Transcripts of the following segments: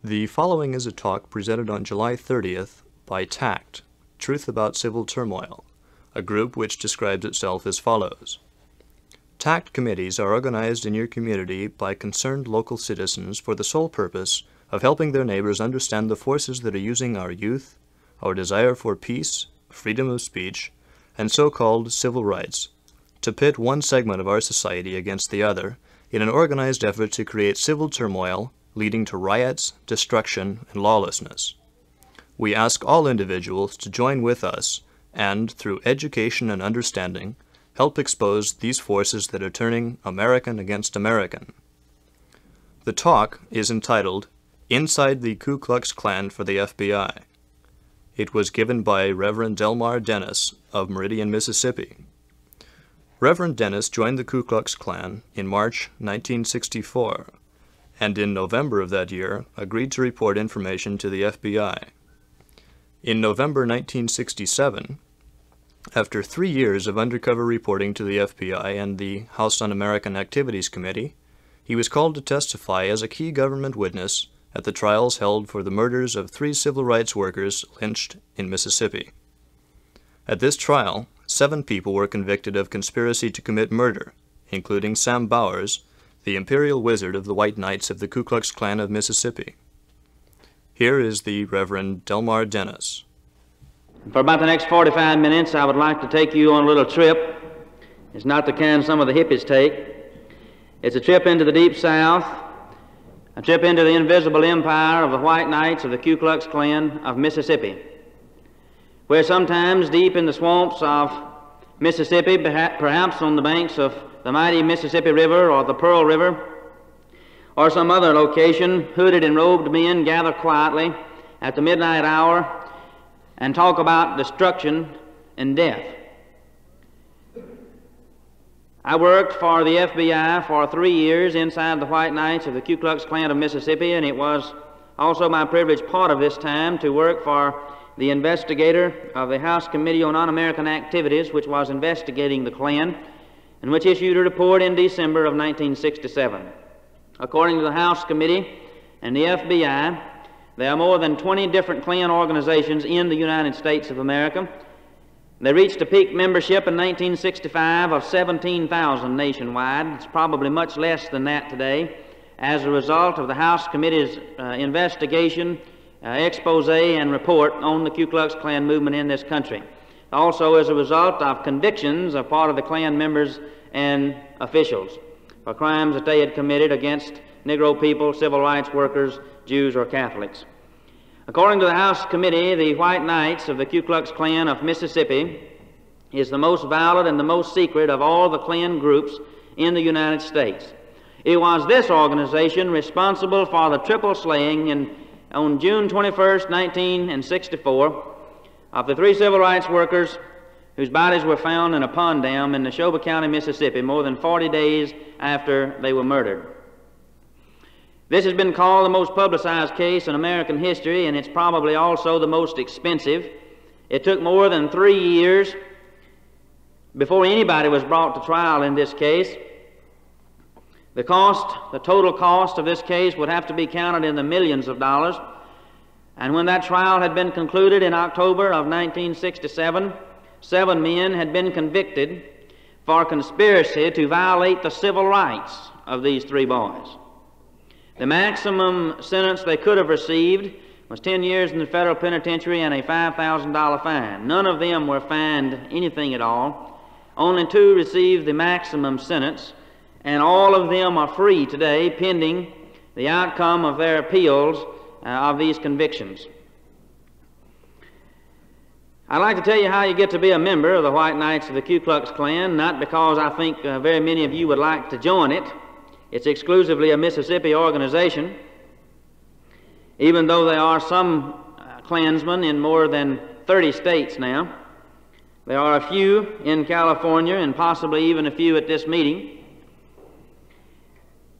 The following is a talk presented on July 30th by TACT, Truth About Civil Turmoil, a group which describes itself as follows. TACT committees are organized in your community by concerned local citizens for the sole purpose of helping their neighbors understand the forces that are using our youth, our desire for peace, freedom of speech, and so-called civil rights to pit one segment of our society against the other in an organized effort to create civil turmoil leading to riots, destruction, and lawlessness. We ask all individuals to join with us and, through education and understanding, help expose these forces that are turning American against American. The talk is entitled, Inside the Ku Klux Klan for the FBI. It was given by Reverend Delmar Dennis of Meridian, Mississippi. Reverend Dennis joined the Ku Klux Klan in March 1964, and in November of that year agreed to report information to the FBI. In November 1967, after 3 years of undercover reporting to the FBI and the House Un-American Activities Committee, he was called to testify as a key government witness at the trials held for the murders of 3 civil rights workers lynched in Mississippi. At this trial, 7 people were convicted of conspiracy to commit murder, including Sam Bowers, the Imperial Wizard of the White Knights of the Ku Klux Klan of Mississippi. Here is the Reverend Delmar Dennis. For about the next 45 minutes, I would like to take you on a little trip. It's not the kind some of the hippies take. It's a trip into the deep South, a trip into the invisible empire of the White Knights of the Ku Klux Klan of Mississippi, where sometimes deep in the swamps of Mississippi, perhaps on the banks of the mighty Mississippi River or the Pearl River, or some other location, hooded and robed men gather quietly at the midnight hour and talk about destruction and death. I worked for the FBI for 3 years inside the White Knights of the Ku Klux Klan of Mississippi, and it was also my privileged part of this time to work for the investigator of the House Committee on Un-American Activities, which was investigating the Klan, and which issued a report in December of 1967. According to the House Committee and the FBI, there are more than 20 different Klan organizations in the United States of America. They reached a peak membership in 1965 of 17,000 nationwide. It's probably much less than that today as a result of the House Committee's investigation, expose, and report on the Ku Klux Klan movement in this country. Also as a result of convictions of part of the Klan members and officials for crimes that they had committed against Negro people, civil rights workers, Jews, or Catholics. According to the House Committee, the White Knights of the Ku Klux Klan of Mississippi is the most violent and the most secret of all the Klan groups in the United States. It was this organization responsible for the triple slaying on June 21st, 1964, of the 3 civil rights workers whose bodies were found in a pond dam in Neshoba County, Mississippi, more than 40 days after they were murdered. This has been called the most publicized case in American history, and it's probably also the most expensive. It took more than 3 years before anybody was brought to trial in this case. The total cost of this case would have to be counted in the millions of dollars. And when that trial had been concluded in October of 1967, 7 men had been convicted for conspiracy to violate the civil rights of these 3 boys. The maximum sentence they could have received was 10 years in the federal penitentiary and a $5,000 fine. None of them were fined anything at all. Only 2 received the maximum sentence, and all of them are free today pending the outcome of their appeals of these convictions. I'd like to tell you how you get to be a member of the White Knights of the Ku Klux Klan, not because I think very many of you would like to join it. It's exclusively a Mississippi organization, even though there are some Klansmen in more than 30 states now. There are a few in California and possibly even a few at this meeting.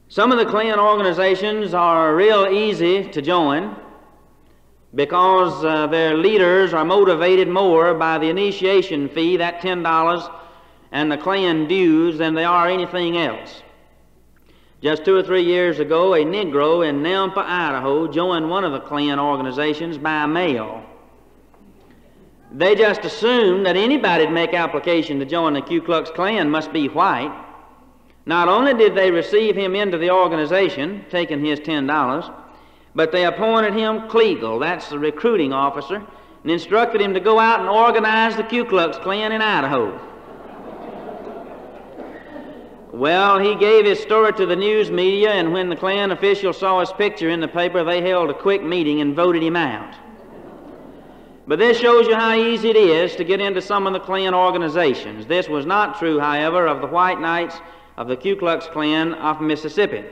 Some of the Klan organizations are real easy to join because their leaders are motivated more by the initiation fee, that $10, and the Klan dues than they are anything else. Just 2 or 3 years ago, a Negro in Nampa, Idaho, joined one of the Klan organizations by mail. They just assumed that anybody would make application to join the Ku Klux Klan must be white. Not only did they receive him into the organization, taking his $10, but they appointed him Kleagle, that's the recruiting officer, and instructed him to go out and organize the Ku Klux Klan in Idaho. Well, he gave his story to the news media, and when the Klan officials saw his picture in the paper, they held a quick meeting and voted him out. But this shows you how easy it is to get into some of the Klan organizations. This was not true, however, of the White Knights of the Ku Klux Klan of Mississippi.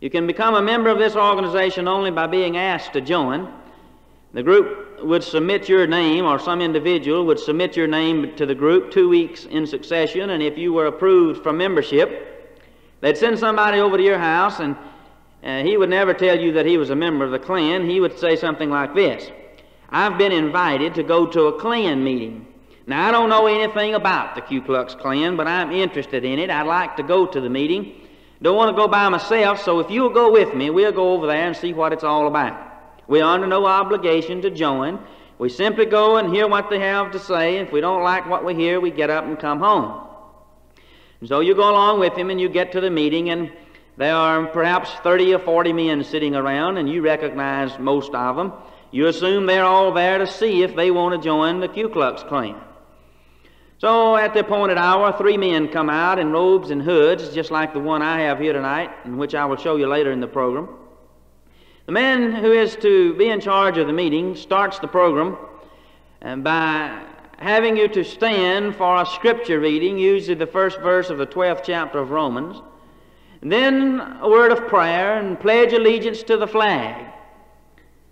You can become a member of this organization only by being asked to join. The group would submit your name, or some individual would submit your name to the group 2 weeks in succession, and if you were approved for membership, they'd send somebody over to your house, and he would never tell you that he was a member of the Klan. He would say something like this: "I've been invited to go to a Klan meeting. Now, I don't know anything about the Ku Klux Klan, but I'm interested in it. I'd like to go to the meeting. Don't want to go by myself, so if you'll go with me, we'll go over there and see what it's all about. We're under no obligation to join. We simply go and hear what they have to say. If we don't like what we hear, we get up and come home." And so you go along with him, and you get to the meeting, and there are perhaps 30 or 40 men sitting around, and you recognize most of them. You assume they're all there to see if they want to join the Ku Klux Klan. So at the appointed hour, 3 men come out in robes and hoods, just like the one I have here tonight, and which I will show you later in the program. The man who is to be in charge of the meeting starts the program by having you to stand for a scripture reading, usually the first verse of the 12th chapter of Romans, and then a word of prayer and pledge allegiance to the flag.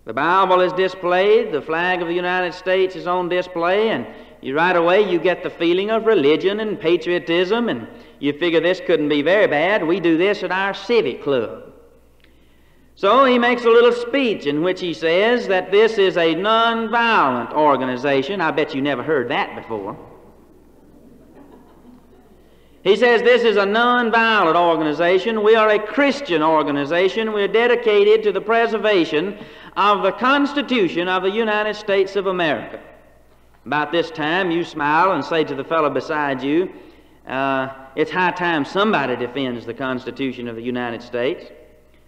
The Bible is displayed, the flag of the United States is on display, and right away you get the feeling of religion and patriotism, and you figure this couldn't be very bad. We do this at our civic club. So he makes a little speech in which he says that this is a nonviolent organization. I bet you never heard that before. He says this is a nonviolent organization. We are a Christian organization. We're dedicated to the preservation of the Constitution of the United States of America. About this time, you smile and say to the fellow beside you, it's high time somebody defends the Constitution of the United States.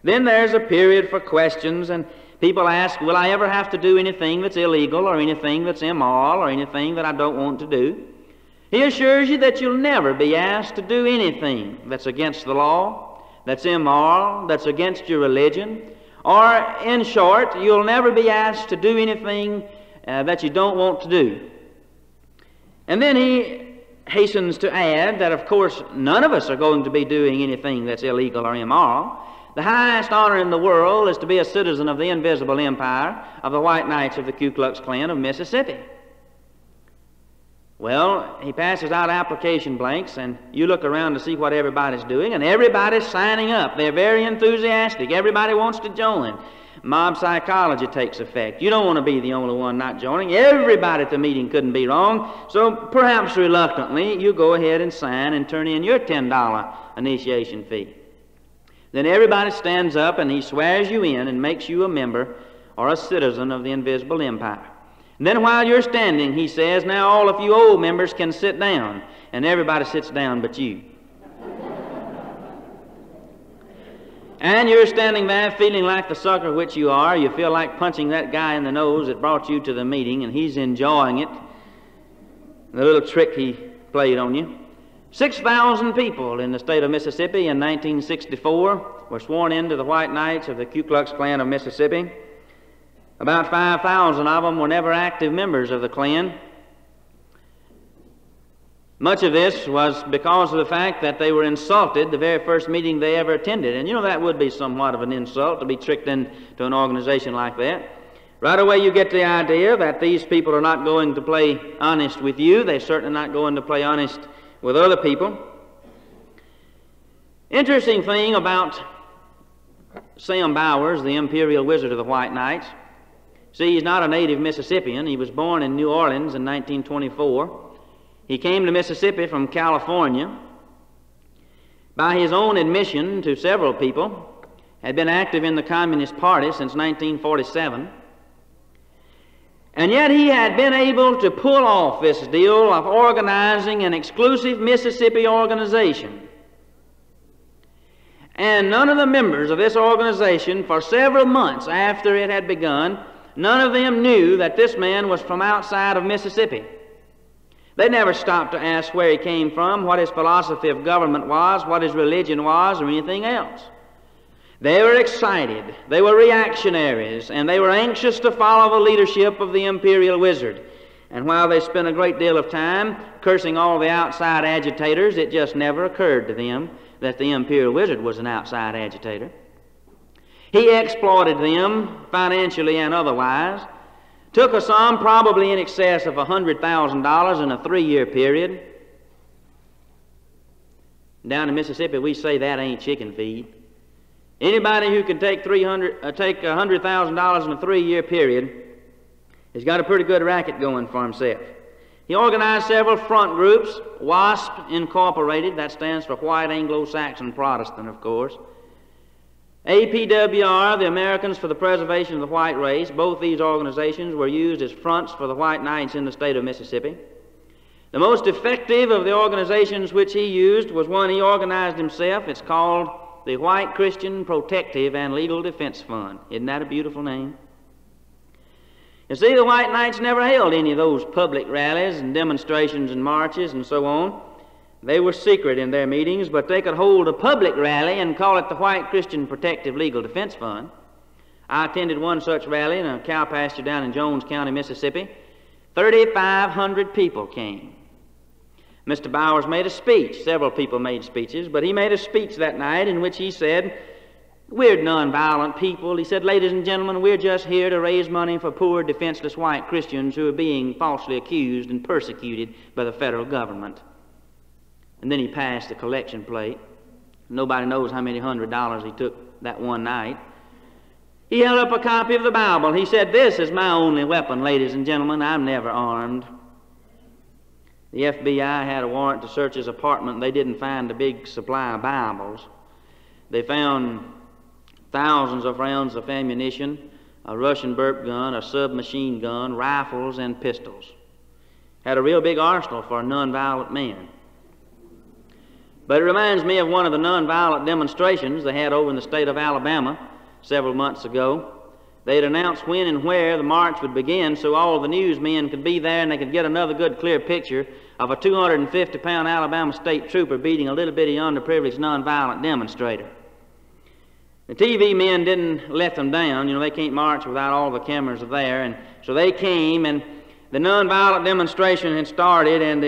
Then there's a period for questions, and people ask, will I ever have to do anything that's illegal or anything that's immoral or anything that I don't want to do? He assures you that you'll never be asked to do anything that's against the law, that's immoral, that's against your religion, or in short, you'll never be asked to do anything that you don't want to do. And then he hastens to add that, of course, none of us are going to be doing anything that's illegal or immoral. The highest honor in the world is to be a citizen of the invisible empire of the White Knights of the Ku Klux Klan of Mississippi. Well, he passes out application blanks, and you look around to see what everybody's doing, and everybody's signing up. They're very enthusiastic. Everybody wants to join. Mob psychology takes effect. You don't want to be the only one not joining. Everybody at the meeting couldn't be wrong. So perhaps reluctantly, you go ahead and sign and turn in your $10 initiation fee. Then everybody stands up, and he swears you in and makes you a member or a citizen of the invisible empire. And then while you're standing, he says, now all of you old members can sit down. And everybody sits down but you. And you're standing there feeling like the sucker which you are. You feel like punching that guy in the nose that brought you to the meeting, and he's enjoying it, the little trick he played on you. 6,000 people in the state of Mississippi in 1964 were sworn into the White Knights of the Ku Klux Klan of Mississippi. About 5,000 of them were never active members of the Klan. Much of this was because of the fact that they were insulted the very first meeting they ever attended. And you know, that would be somewhat of an insult to be tricked into an organization like that. Right away you get the idea that these people are not going to play honest with you. They're certainly not going to play honest with other people. Interesting thing about Sam Bowers, the imperial wizard of the White Knights. See, he's not a native Mississippian. He was born in New Orleans in 1924. He came to Mississippi from California. by his own admission to several people, had been active in the Communist Party since 1947. And yet he had been able to pull off this deal of organizing an exclusive Mississippi organization. And none of the members of this organization, for several months after it had begun, none of them knew that this man was from outside of Mississippi. They never stopped to ask where he came from, what his philosophy of government was, what his religion was, or anything else. They were excited, they were reactionaries, and they were anxious to follow the leadership of the imperial wizard. And while they spent a great deal of time cursing all the outside agitators, it just never occurred to them that the imperial wizard was an outside agitator. He exploited them financially and otherwise, took a sum probably in excess of $100,000 in a 3-year period. Down in Mississippi, we say that ain't chicken feed. Anybody who can take $100,000 in a 3-year period has got a pretty good racket going for himself. He organized several front groups, WASP Incorporated, that stands for White Anglo-Saxon Protestant, of course. APWR, the Americans for the Preservation of the White Race. Both these organizations were used as fronts for the white knights in the state of Mississippi. The most effective of the organizations which he used was one he organized himself. It's called the White Christian Protective and Legal Defense Fund. Isn't that a beautiful name? You see, the White Knights never held any of those public rallies and demonstrations and marches and so on. They were secret in their meetings, but they could hold a public rally and call it the White Christian Protective Legal Defense Fund. I attended one such rally in a cow pasture down in Jones County, Mississippi. 3,500 people came. Mr. Bowers made a speech. Several people made speeches, but he made a speech that night in which he said, "We're nonviolent people." He said, "Ladies and gentlemen, we're just here to raise money for poor, defenseless white Christians who are being falsely accused and persecuted by the federal government." And then he passed the collection plate. Nobody knows how many $100 he took that one night. He held up a copy of the Bible. He said, "This is my only weapon, ladies and gentlemen. I'm never armed." The FBI had a warrant to search his apartment. They didn't find a big supply of Bibles. They found thousands of rounds of ammunition, a Russian burp gun, a submachine gun, rifles, and pistols. Had a real big arsenal for a nonviolent man. But it reminds me of one of the nonviolent demonstrations they had over in the state of Alabama several months ago. They had announced when and where the march would begin so all the newsmen could be there and they could get another good clear picture of a 250-pound Alabama state trooper beating a little bitty underprivileged nonviolent demonstrator. The TV men didn't let them down. You know, they can't march without all the cameras are there. And so they came, and the nonviolent demonstration had started, and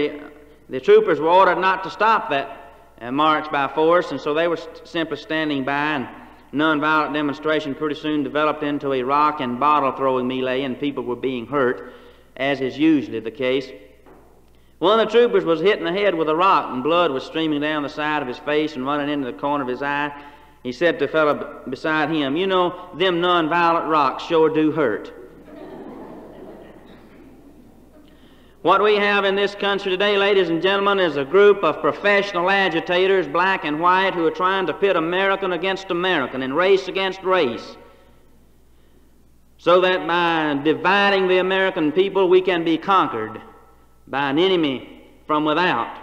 the troopers were ordered not to stop that march by force, and so they were simply standing by, and nonviolent demonstration pretty soon developed into a rock and bottle throwing melee, and people were being hurt, as is usually the case. One of the troopers was hit in the head with a rock, and blood was streaming down the side of his face and running into the corner of his eye. He said to the fellow beside him, "You know, them nonviolent rocks sure do hurt." What we have in this country today, ladies and gentlemen, is a group of professional agitators, black and white, who are trying to pit American against American and race against race, so that by dividing the American people we can be conquered by an enemy from without.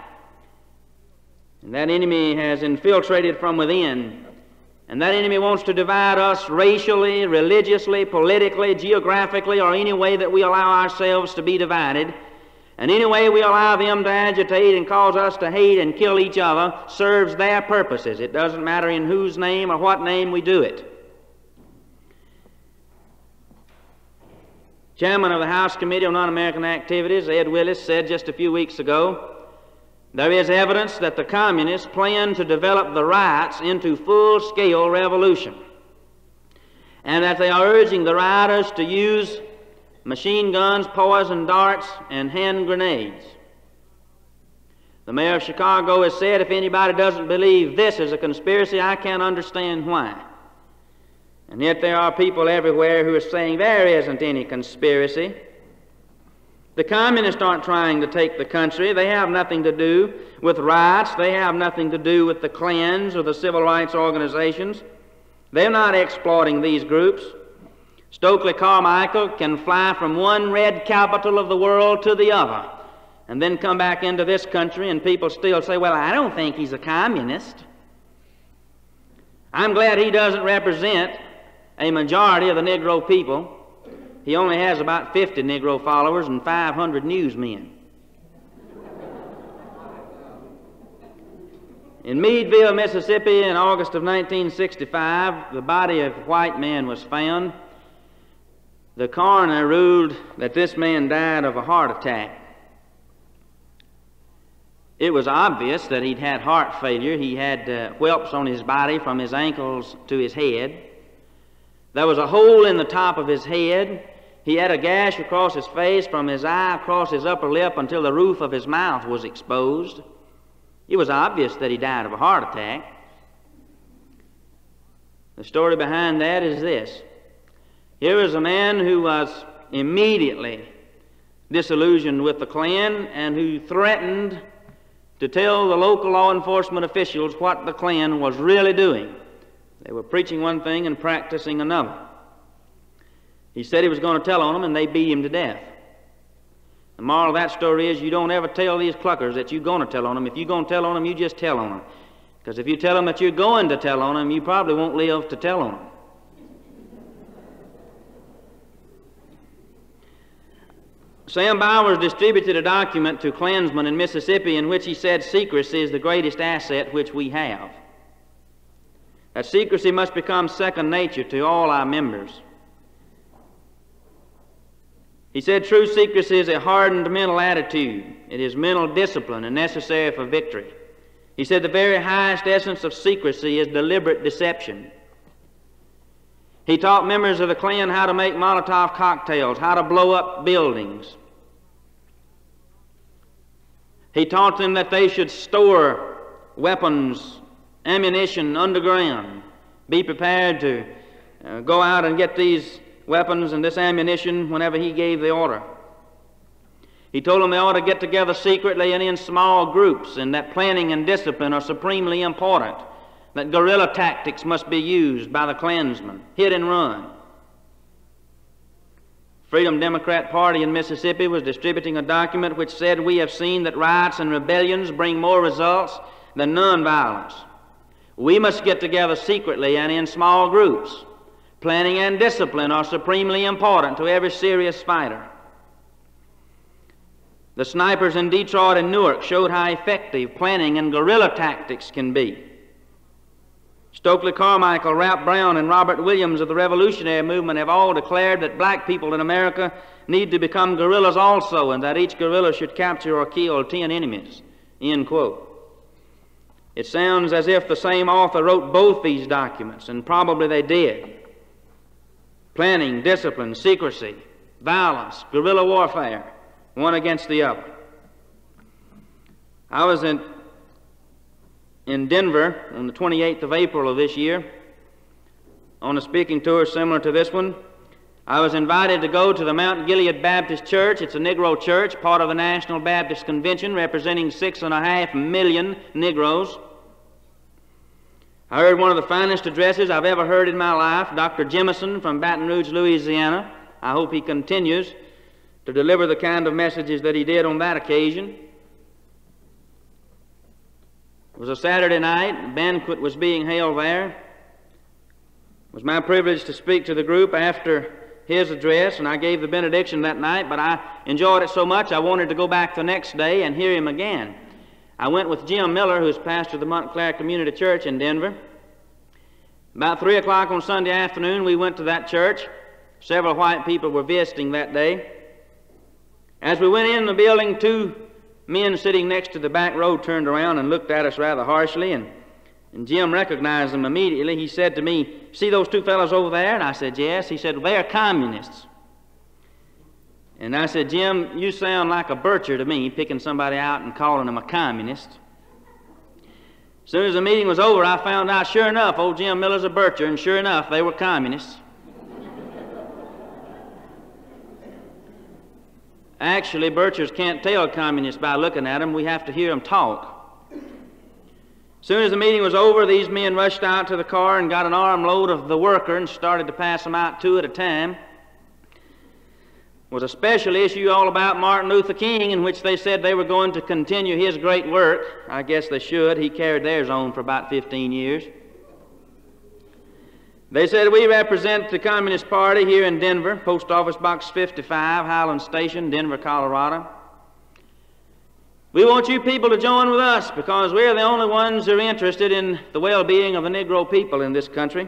And that enemy has infiltrated from within. And that enemy wants to divide us racially, religiously, politically, geographically, or any way that we allow ourselves to be divided. And any way we allow them to agitate and cause us to hate and kill each other serves their purposes. It doesn't matter in whose name or what name we do it. Chairman of the House Committee on Un-American Activities, Ed Willis, said just a few weeks ago, "There is evidence that the communists plan to develop the riots into full-scale revolution, and that they are urging the rioters to use machine guns, poison darts, and hand grenades." The mayor of Chicago has said, "If anybody doesn't believe this is a conspiracy, I can't understand why." And yet there are people everywhere who are saying there isn't any conspiracy. The communists aren't trying to take the country. They have nothing to do with riots. They have nothing to do with the Klans or the civil rights organizations. They're not exploiting these groups. Stokely Carmichael can fly from one red capital of the world to the other and then come back into this country and people still say, well, I don't think he's a communist. I'm glad he doesn't represent a majority of the Negro people. He only has about 50 Negro followers and 500 newsmen. In Meadville, Mississippi, in August of 1965, the body of a white man was found. The coroner ruled that this man died of a heart attack. It was obvious that he'd had heart failure. He had whelps on his body from his ankles to his head. There was a hole in the top of his head. He had a gash across his face from his eye across his upper lip until the roof of his mouth was exposed. It was obvious that he died of a heart attack. The story behind that is this. Here was a man who was immediately disillusioned with the Klan and who threatened to tell the local law enforcement officials what the Klan was really doing. They were preaching one thing and practicing another. He said he was going to tell on them, and they beat him to death. The moral of that story is you don't ever tell these cluckers that you're going to tell on them. If you're going to tell on them, you just tell on them. Because if you tell them that you're going to tell on them, you probably won't live to tell on them. Sam Bowers distributed a document to Klansmen in Mississippi in which he said secrecy is the greatest asset which we have. That secrecy must become second nature to all our members. He said true secrecy is a hardened mental attitude. It is mental discipline and necessary for victory. He said the very highest essence of secrecy is deliberate deception. He taught members of the Klan how to make Molotov cocktails, how to blow up buildings. He taught them that they should store weapons, ammunition underground, be prepared to go out and get these weapons and this ammunition whenever he gave the order. He told them they ought to get together secretly and in small groups, and that planning and discipline are supremely important, that guerrilla tactics must be used by the Klansmen, hit and run. Freedom Democrat Party in Mississippi was distributing a document which said, we have seen that riots and rebellions bring more results than nonviolence. We must get together secretly and in small groups. Planning and discipline are supremely important to every serious fighter. The snipers in Detroit and Newark showed how effective planning and guerrilla tactics can be. Stokely Carmichael, Ralph Brown, and Robert Williams of the Revolutionary Movement have all declared that black people in America need to become guerrillas also, and that each guerrilla should capture or kill 10 enemies. End quote. It sounds as if the same author wrote both these documents, and probably they did. Planning, discipline, secrecy, violence, guerrilla warfare, one against the other. I was in Denver on the 28th of April of this year on a speaking tour similar to this one. I was invited to go to the Mount Gilead Baptist Church. It's a Negro church, part of the National Baptist Convention, representing 6.5 million Negroes. I heard one of the finest addresses I've ever heard in my life, Dr. Jemison from Baton Rouge, Louisiana. I hope he continues to deliver the kind of messages that he did on that occasion. It was a Saturday night. A banquet was being held there. It was my privilege to speak to the group after his address, and I gave the benediction that night, but I enjoyed it so much I wanted to go back the next day and hear him again. I went with Jim Miller, who's pastor of the Montclair Community Church in Denver. About 3 o'clock on Sunday afternoon, we went to that church. Several white people were visiting that day. As we went in the building, 2 men sitting next to the back row turned around and looked at us rather harshly, and Jim recognized them immediately. He said to me, "See those 2 fellows over there?" And I said, "Yes." He said, "Well, they're communists." And I said, "Jim, you sound like a bircher to me, picking somebody out and calling them a communist." As soon as the meeting was over, I found out, sure enough, old Jim Miller's a bircher, and sure enough, they were communists. Actually, birchers can't tell communists by looking at them. We have to hear them talk. As soon as the meeting was over, these men rushed out to the car and got an armload of the worker and started to pass them out two at a time. It was a special issue all about Martin Luther King, in which they said they were going to continue his great work. I guess they should. He carried theirs on for about 15 years. They said, "We represent the Communist Party here in Denver, Post Office Box 55, Highland Station, Denver, Colorado. We want you people to join with us because we're the only ones who are interested in the well-being of the Negro people in this country."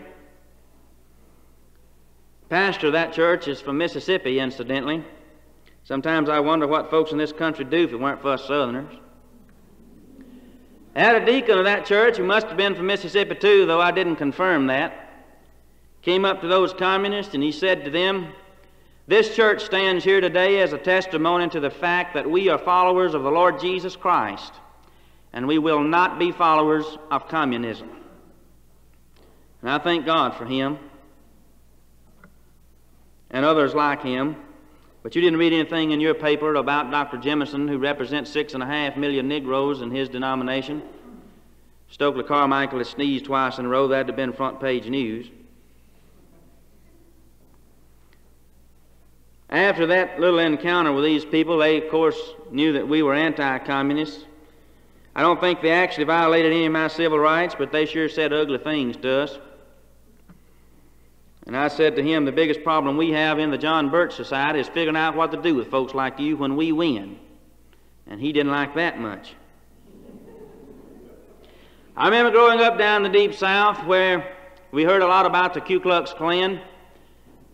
Pastor of that church is from Mississippi, incidentally. Sometimes I wonder what folks in this country do if it weren't for us Southerners. I had a deacon of that church who must have been from Mississippi too, though I didn't confirm that. Came up to those communists and he said to them, "This church stands here today as a testimony to the fact that we are followers of the Lord Jesus Christ, and we will not be followers of communism." And I thank God for him and others like him. But you didn't read anything in your paper about Dr. Jemison, who represents 6.5 million Negroes in his denomination. Stokely Carmichael has sneezed twice in a row. That would have been front page news. After that little encounter with these people, they, of course, knew that we were anti-communists. I don't think they actually violated any of my civil rights, but they sure said ugly things to us. And I said to him, the biggest problem we have in the John Birch Society is figuring out what to do with folks like you when we win. And he didn't like that much. I remember growing up down in the Deep South where we heard a lot about the Ku Klux Klan.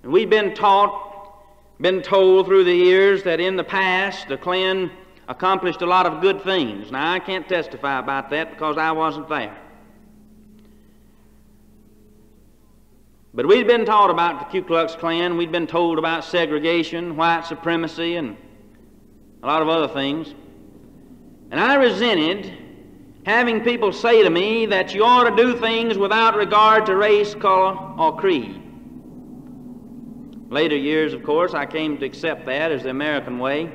And we'd been told through the years that in the past the Klan accomplished a lot of good things. Now, I can't testify about that because I wasn't there. But we'd been taught about the Ku Klux Klan. We'd been told about segregation, white supremacy, and a lot of other things. And I resented having people say to me that you ought to do things without regard to race, color, or creed. Later years, of course, I came to accept that as the American way.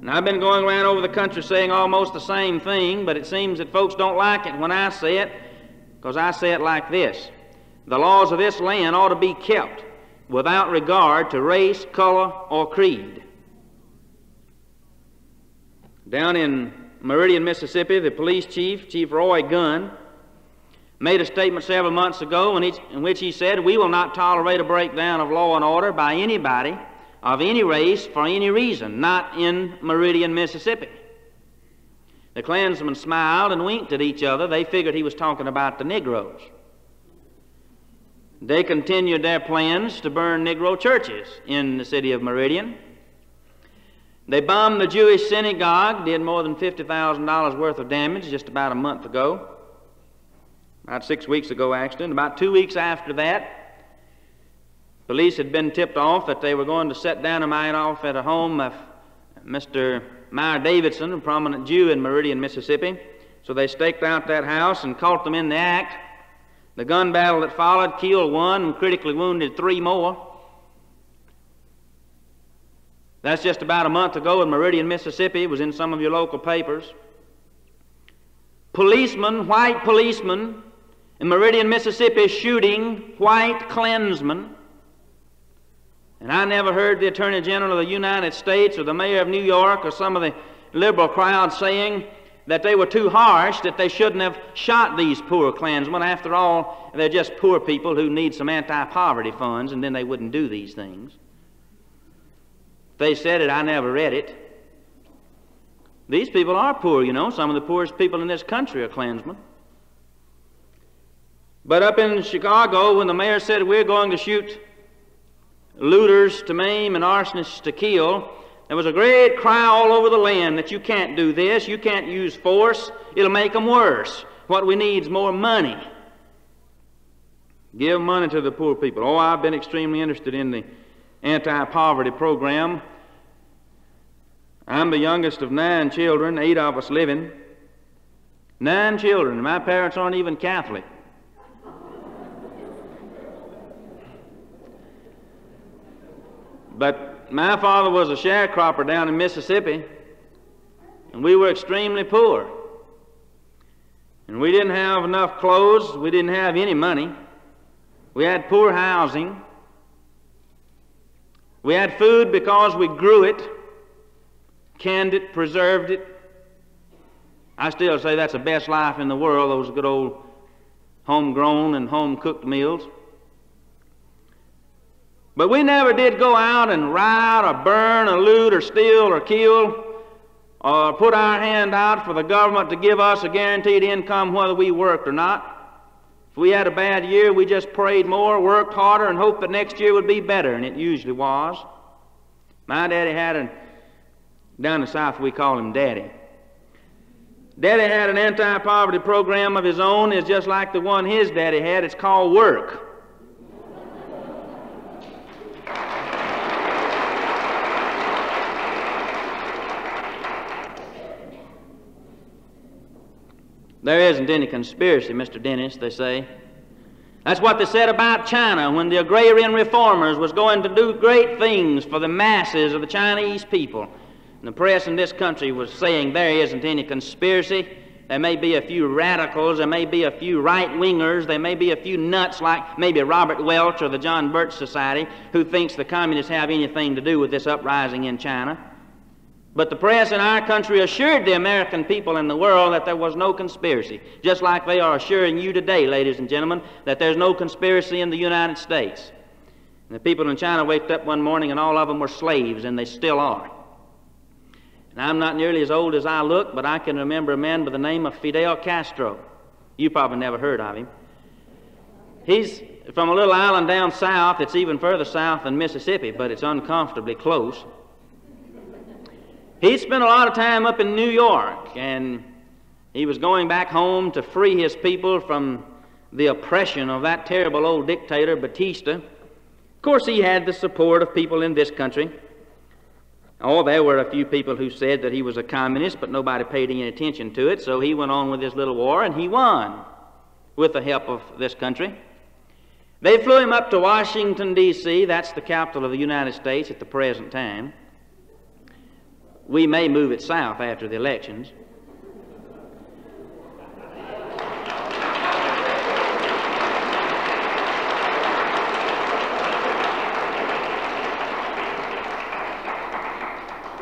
And I've been going around over the country saying almost the same thing, but it seems that folks don't like it when I say it, because I say it like this: the laws of this land ought to be kept without regard to race, color, or creed. Down in Meridian, Mississippi, the police chief, Chief Roy Gunn, made a statement several months ago in which he said, "We will not tolerate a breakdown of law and order by anybody of any race for any reason, not in Meridian, Mississippi." The Klansmen smiled and winked at each other. They figured he was talking about the Negroes. They continued their plans to burn Negro churches in the city of Meridian. They bombed the Jewish synagogue, did more than $50,000 worth of damage just about a month ago. About 6 weeks ago, actually. And about 2 weeks after that, police had been tipped off that they were going to set dynamite off at a home of Mr. Meyer Davidson, a prominent Jew in Meridian, Mississippi. So they staked out that house and caught them in the act. The gun battle that followed killed one and critically wounded 3 more. That's just about a month ago in Meridian, Mississippi. It was in some of your local papers. Policemen, white policemen in Meridian, Mississippi, shooting white Klansmen. And I never heard the Attorney General of the United States or the Mayor of New York or some of the liberal crowd saying that they were too harsh, that they shouldn't have shot these poor Klansmen. After all, they're just poor people who need some anti-poverty funds, and then they wouldn't do these things. They said it, I never read it. These people are poor, you know. Some of the poorest people in this country are Klansmen. But up in Chicago, when the mayor said we're going to shoot looters to maim and arsonists to kill, there was a great cry all over the land that you can't do this, you can't use force, it'll make them worse. What we need is more money. Give money to the poor people. Oh, I've been extremely interested in the anti-poverty program. I'm the youngest of 9 children, 8 of us living. 9 children, my parents aren't even Catholic. But my father was a sharecropper down in Mississippi, and we were extremely poor. And we didn't have enough clothes. We didn't have any money. We had poor housing. We had food because we grew it, canned it, preserved it. I still say that's the best life in the world, those good old homegrown and home-cooked meals. But we never did go out and riot or burn or loot or steal or kill or put our hand out for the government to give us a guaranteed income whether we worked or not. If we had a bad year, we just prayed more, worked harder, and hoped that next year would be better, and it usually was. My daddy had down in the South we call him Daddy. Daddy had an anti-poverty program of his own. It's just like the one his daddy had. It's called work. There isn't any conspiracy, Mr. Dennis, they say. That's what they said about China when the agrarian reformers was going to do great things for the masses of the Chinese people. And the press in this country was saying there isn't any conspiracy. There may be a few radicals, there may be a few right-wingers, there may be a few nuts like maybe Robert Welch or the John Birch Society who thinks the communists have anything to do with this uprising in China. But the press in our country assured the American people in the world that there was no conspiracy, just like they are assuring you today, ladies and gentlemen, that there's no conspiracy in the United States. And the people in China waked up one morning and all of them were slaves, and they still are. And I'm not nearly as old as I look, but I can remember a man by the name of Fidel Castro. You probably never heard of him. He's from a little island down south. It's even further south than Mississippi, but it's uncomfortably close. He spent a lot of time up in New York, and he was going back home to free his people from the oppression of that terrible old dictator, Batista. Of course, he had the support of people in this country. Oh, there were a few people who said that he was a communist, but nobody paid any attention to it, so he went on with his little war, and he won with the help of this country. They flew him up to Washington, D.C., that's the capital of the United States at the present time. We may move it south after the elections.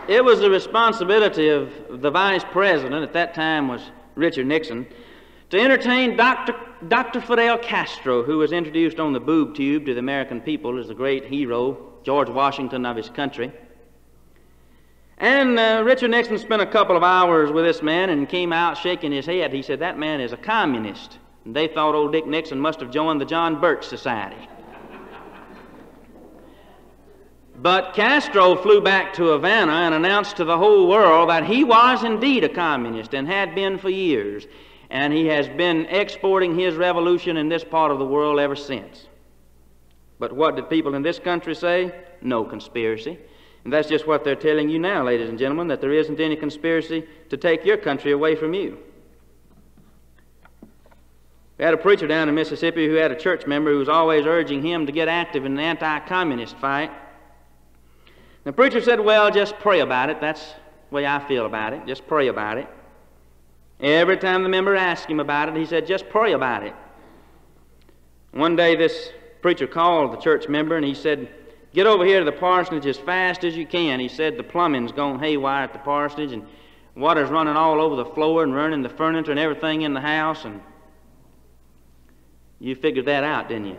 It was the responsibility of the vice president, at that time was Richard Nixon, to entertain Dr. Fidel Castro, who was introduced on the boob tube to the American people as the great hero, George Washington of his country. And Richard Nixon spent a couple of hours with this man and came out shaking his head. He said, that man is a communist. And they thought old Dick Nixon must have joined the John Birch Society. But Castro flew back to Havana and announced to the whole world that he was indeed a communist and had been for years. And he has been exporting his revolution in this part of the world ever since. But what did people in this country say? No conspiracy. And that's just what they're telling you now, ladies and gentlemen, that there isn't any conspiracy to take your country away from you. We had a preacher down in Mississippi who had a church member who was always urging him to get active in the anti-communist fight. The preacher said, well, just pray about it. That's the way I feel about it. Just pray about it. Every time the member asked him about it, he said, just pray about it. One day this preacher called the church member and he said, get over here to the parsonage as fast as you can. He said the plumbing's gone haywire at the parsonage and water's running all over the floor and running the furniture and everything in the house. And you figured that out, didn't you?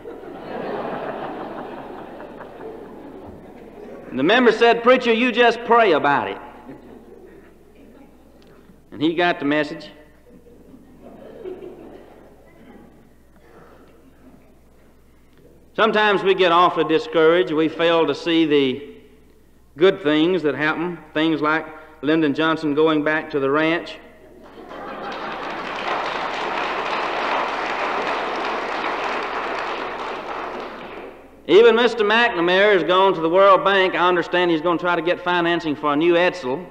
And the member said, preacher, you just pray about it. And he got the message. Sometimes we get awfully discouraged. We fail to see the good things that happen, things like Lyndon Johnson going back to the ranch. Even Mr. McNamara has gone to the World Bank. I understand he's going to try to get financing for a new Edsel.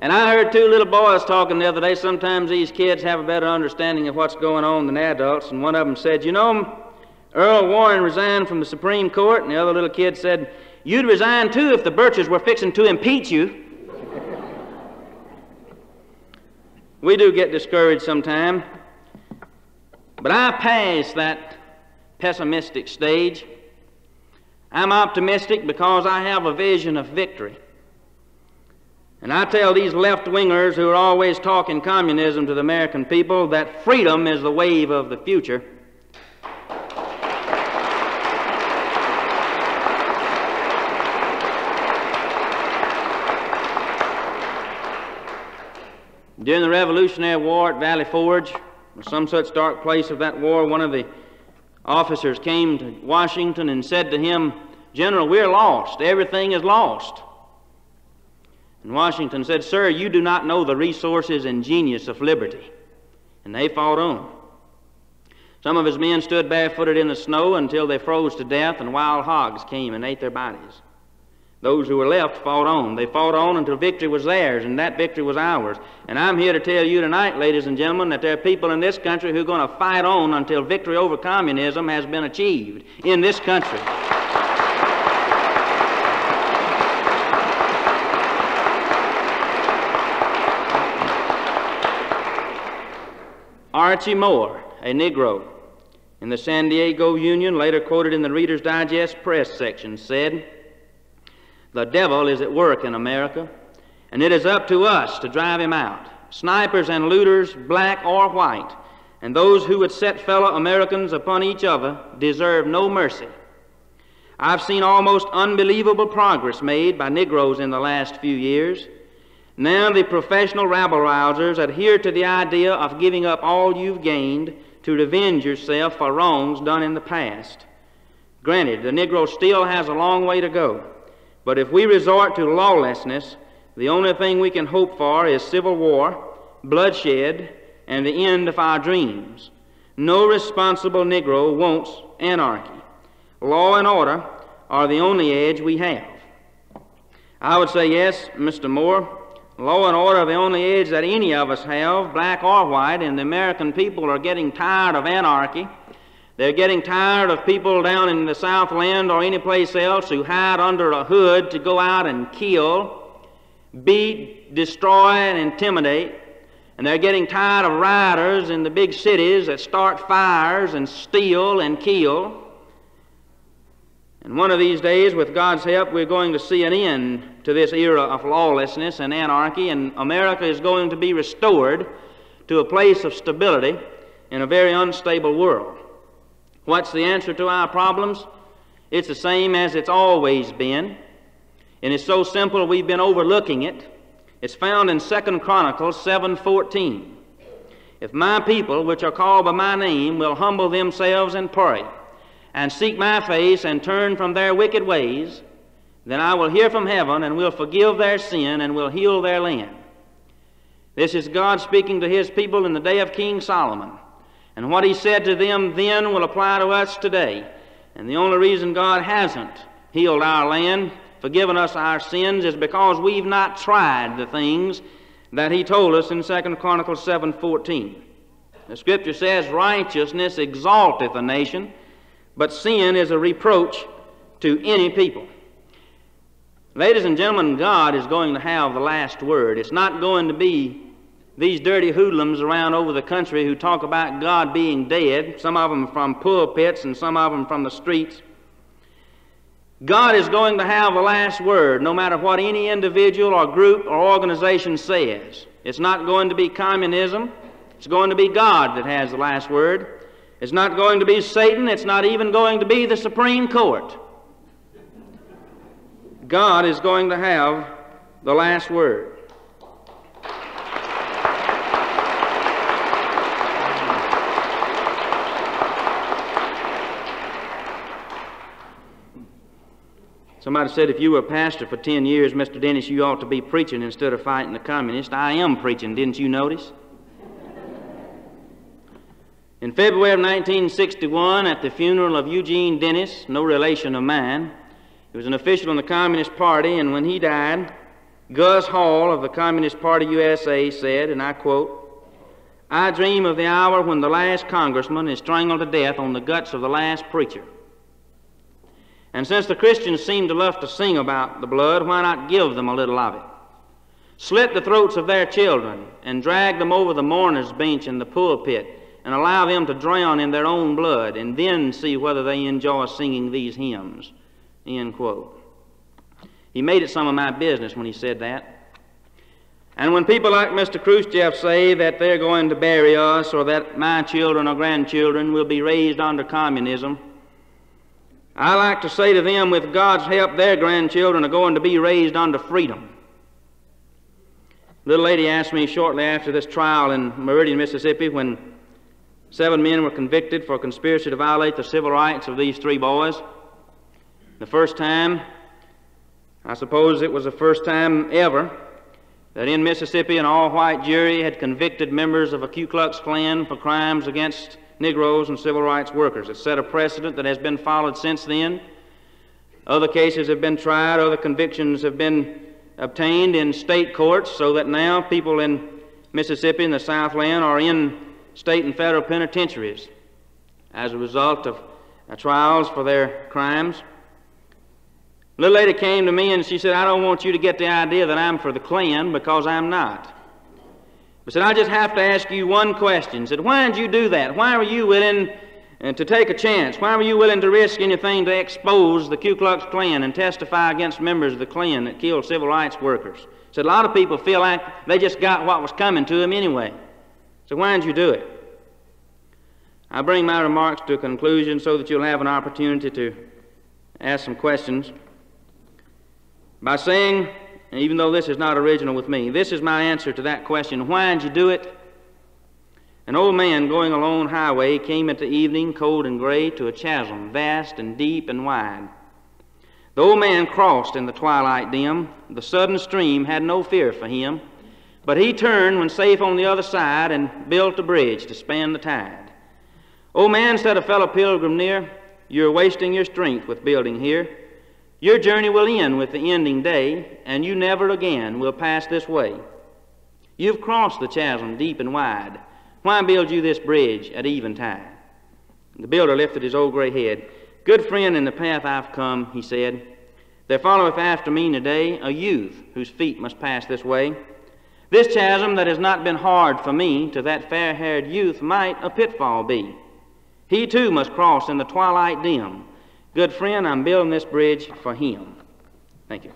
And I heard two little boys talking the other day. Sometimes these kids have a better understanding of what's going on than adults. And one of them said, you know, Earl Warren resigned from the Supreme Court, and the other little kid said, "You'd resign too if the Birches were fixing to impeach you." We do get discouraged sometime, but I pass that pessimistic stage. I'm optimistic because I have a vision of victory. And I tell these left-wingers who are always talking communism to the American people that freedom is the wave of the future. During the Revolutionary War at Valley Forge, or some such dark place of that war, one of the officers came to Washington and said to him, "General, we're lost. Everything is lost." And Washington said, "Sir, you do not know the resources and genius of liberty." And they fought on. Some of his men stood barefooted in the snow until they froze to death, and wild hogs came and ate their bodies. Those who were left fought on. They fought on until victory was theirs, and that victory was ours. And I'm here to tell you tonight, ladies and gentlemen, that there are people in this country who are going to fight on until victory over communism has been achieved in this country. Archie Moore, a Negro in the San Diego Union, later quoted in the Reader's Digest press section, said, "The devil is at work in America, and it is up to us to drive him out. Snipers and looters, black or white, and those who would set fellow Americans upon each other deserve no mercy. I've seen almost unbelievable progress made by Negroes in the last few years. Now the professional rabble-rousers adhere to the idea of giving up all you've gained to revenge yourself for wrongs done in the past. Granted, the Negro still has a long way to go. But if we resort to lawlessness, the only thing we can hope for is civil war, bloodshed, and the end of our dreams. No responsible Negro wants anarchy. Law and order are the only edge we have." I would say, yes, Mr. Moore, law and order are the only edge that any of us have, black or white, and the American people are getting tired of anarchy. They're getting tired of people down in the Southland or any place else who hide under a hood to go out and kill, beat, destroy, and intimidate. And they're getting tired of rioters in the big cities that start fires and steal and kill. And one of these days, with God's help, we're going to see an end to this era of lawlessness and anarchy, and America is going to be restored to a place of stability in a very unstable world. What's the answer to our problems? It's the same as it's always been, and it's so simple we've been overlooking it. It's found in 2 Chronicles 7:14. "If my people, which are called by my name, will humble themselves and pray, and seek my face and turn from their wicked ways, then I will hear from heaven and will forgive their sin and will heal their land." This is God speaking to his people in the day of King Solomon. And what he said to them then will apply to us today. And the only reason God hasn't healed our land, forgiven us our sins, is because we've not tried the things that he told us in 2 Chronicles 7:14. The Scripture says, "Righteousness exalteth a nation, but sin is a reproach to any people." Ladies and gentlemen, God is going to have the last word. It's not going to be these dirty hoodlums around over the country who talk about God being dead, some of them from pulpits and some of them from the streets. God is going to have the last word, no matter what any individual or group or organization says. It's not going to be communism. It's going to be God that has the last word. It's not going to be Satan. It's not even going to be the Supreme Court. God is going to have the last word. Somebody said, if you were a pastor for 10 years, Mr. Dennis, you ought to be preaching instead of fighting the communists. I am preaching, didn't you notice? In February of 1961, at the funeral of Eugene Dennis, no relation of mine, he was an official in the Communist Party, and when he died, Gus Hall of the Communist Party USA said, and I quote, I dream of the hour when the last congressman is strangled to death on the guts of the last preacher. And since the Christians seem to love to sing about the blood, why not give them a little of it? Slit the throats of their children and drag them over the mourner's bench in the pulpit and allow them to drown in their own blood, and then see whether they enjoy singing these hymns." End quote. He made it some of my business when he said that. And when people like Mr. Khrushchev say that they're going to bury us, or that my children or grandchildren will be raised under communism, I like to say to them, with God's help, their grandchildren are going to be raised under freedom. A little lady asked me shortly after this trial in Meridian, Mississippi, when 7 men were convicted for conspiracy to violate the civil rights of these 3 boys. The first time, I suppose it was the first time ever, that in Mississippi an all-white jury had convicted members of a Ku Klux Klan for crimes against Negroes and civil rights workers. It set a precedent that has been followed since then. Other cases have been tried, other convictions have been obtained in state courts, so that now people in Mississippi and the Southland are in state and federal penitentiaries as a result of trials for their crimes. A little lady came to me and she said, "I don't want you to get the idea that I'm for the Klan, because I'm not. But said, I just have to ask you one question." Said, "Why did you do that? Why were you willing to take a chance? Why were you willing to risk anything to expose the Ku Klux Klan and testify against members of the Klan that killed civil rights workers?" Said, "A lot of people feel like they just got what was coming to them anyway." So why did you do it? I bring my remarks to a conclusion so that you'll have an opportunity to ask some questions by saying, even though this is not original with me, this is my answer to that question: why did you do it? An old man going along a highway came at the evening, cold and gray, to a chasm, vast and deep and wide. The old man crossed in the twilight dim. The sudden stream had no fear for him, but he turned when safe on the other side and built a bridge to span the tide. "Old man," said a fellow pilgrim near, "you're wasting your strength with building here. Your journey will end with the ending day, and you never again will pass this way. You've crossed the chasm deep and wide. Why build you this bridge at eventide?" The builder lifted his old gray head. "Good friend, in the path I've come," he said, "there followeth after me today a youth whose feet must pass this way. This chasm that has not been hard for me, to that fair-haired youth might a pitfall be. He too must cross in the twilight dim. Good friend, I'm building this bridge for him." Thank you.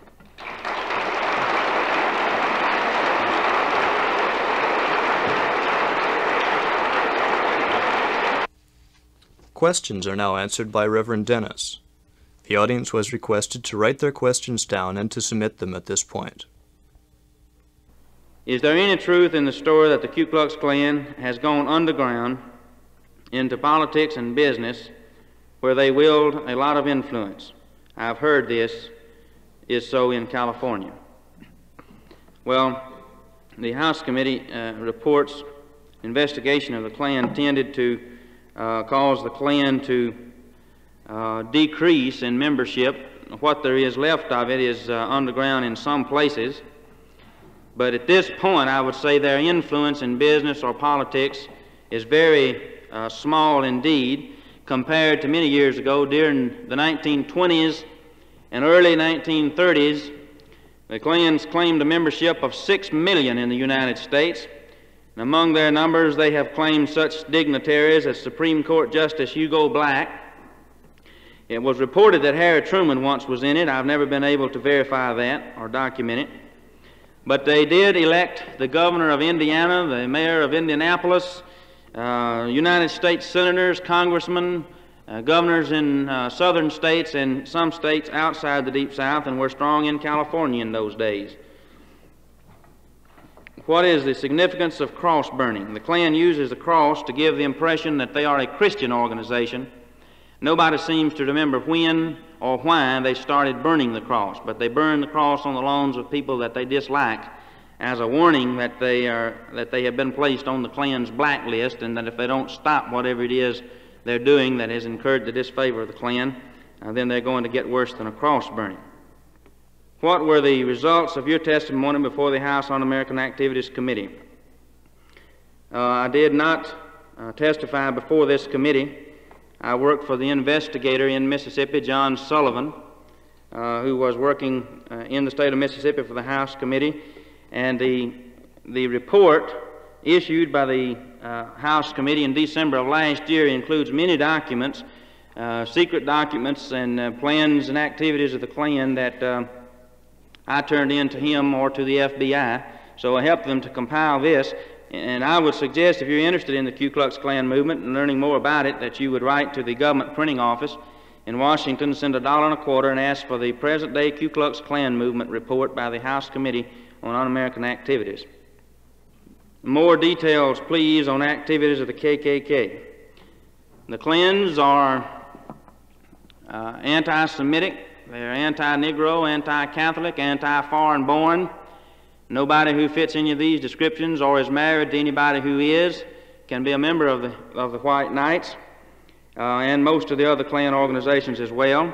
Questions are now answered by Reverend Dennis. The audience was requested to write their questions down and to submit them at this point. Is there any truth in the story that the Ku Klux Klan has gone underground into politics and business, where they wield a lot of influence? I've heard this is so in California. Well, the House Committee reports investigation of the Klan tended to cause the Klan to decrease in membership. What there is left of it is underground in some places. But at this point, I would say their influence in business or politics is very small indeed, compared to many years ago. During the 1920s and early 1930s, the Klans claimed a membership of 6 million in the United States. And among their numbers, they have claimed such dignitaries as Supreme Court Justice Hugo Black. It was reported that Harry Truman once was in it. I've never been able to verify that or document it. But they did elect the governor of Indiana, the mayor of Indianapolis, United States senators, congressmen, governors in southern states and some states outside the Deep South, and were strong in California in those days. What is the significance of cross burning? The Klan uses the cross to give the impression that they are a Christian organization. Nobody seems to remember when or why they started burning the cross, but they burn the cross on the lawns of people that they dislike as a warning that they have been placed on the Klan's blacklist, and that if they don't stop whatever it is they're doing that has incurred the disfavor of the Klan, then they're going to get worse than a cross burning. What were the results of your testimony before the House Un-American Activities Committee? I did not testify before this committee. I worked for the investigator in Mississippi, John Sullivan, who was working in the state of Mississippi for the House Committee, and the report issued by the House Committee in December of last year includes many documents, secret documents and plans and activities of the Klan that I turned in to him or to the FBI. So I helped them to compile this, and I would suggest, if you're interested in the Ku Klux Klan movement and learning more about it, that you would write to the government printing office in Washington, send $1.25 and ask for the present-day Ku Klux Klan movement report by the House Committee on Un-American Activities. More details, please, on activities of the KKK. The Klans are anti-Semitic, they're anti-Negro, anti-Catholic, anti-foreign-born. Nobody who fits any of these descriptions or is married to anybody who is can be a member of the White Knights, and most of the other Klan organizations as well.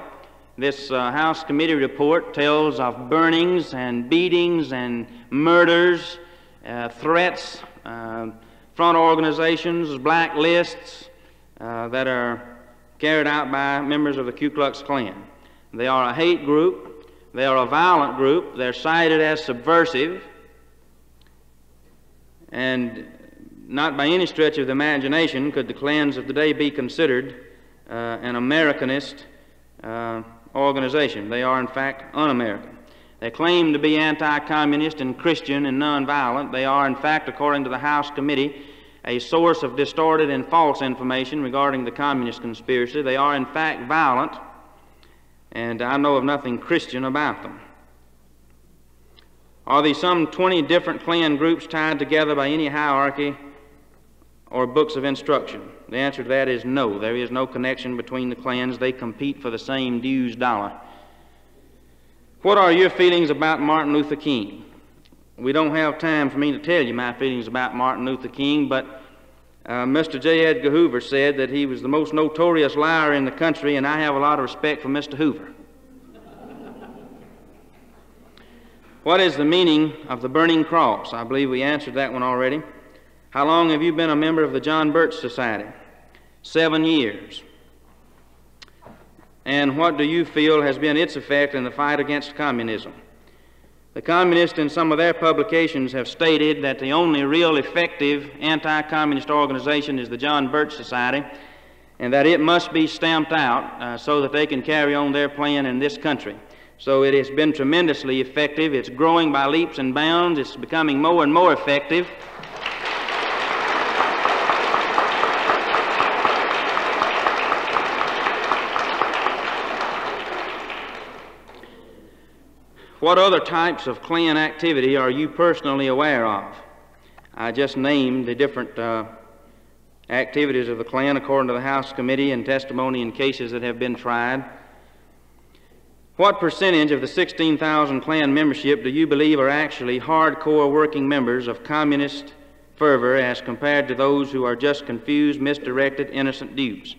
This House Committee report tells of burnings and beatings and murders, threats, front organizations, blacklists that are carried out by members of the Ku Klux Klan. They are a hate group. They are a violent group. They're cited as subversive, and not by any stretch of the imagination could the Klans of today be considered an Americanist organization. They are, in fact, un-American. They claim to be anti-communist and Christian and nonviolent. They are, in fact, according to the House Committee, a source of distorted and false information regarding the communist conspiracy. They are, in fact, violent, and I know of nothing Christian about them. Are there some 20 different Klan groups tied together by any hierarchy or books of instruction? The answer to that is no. There is no connection between the Klans. They compete for the same dues dollar. What are your feelings about Martin Luther King? We don't have time for me to tell you my feelings about Martin Luther King, but Mr. J. Edgar Hoover said that he was the most notorious liar in the country, and I have a lot of respect for Mr. Hoover. What is the meaning of the burning cross? I believe we answered that one already. How long have you been a member of the John Birch Society? 7 years. And what do you feel has been its effect in the fight against communism? The communists in some of their publications have stated that the only real effective anti-communist organization is the John Birch Society, and that it must be stamped out so that they can carry on their plan in this country. So it has been tremendously effective. It's growing by leaps and bounds. It's becoming more and more effective. What other types of Klan activity are you personally aware of? I just named the different activities of the Klan according to the House Committee and testimony in cases that have been tried. What percentage of the 16,000 Klan membership do you believe are actually hardcore working members of communist fervor as compared to those who are just confused, misdirected, innocent dupes?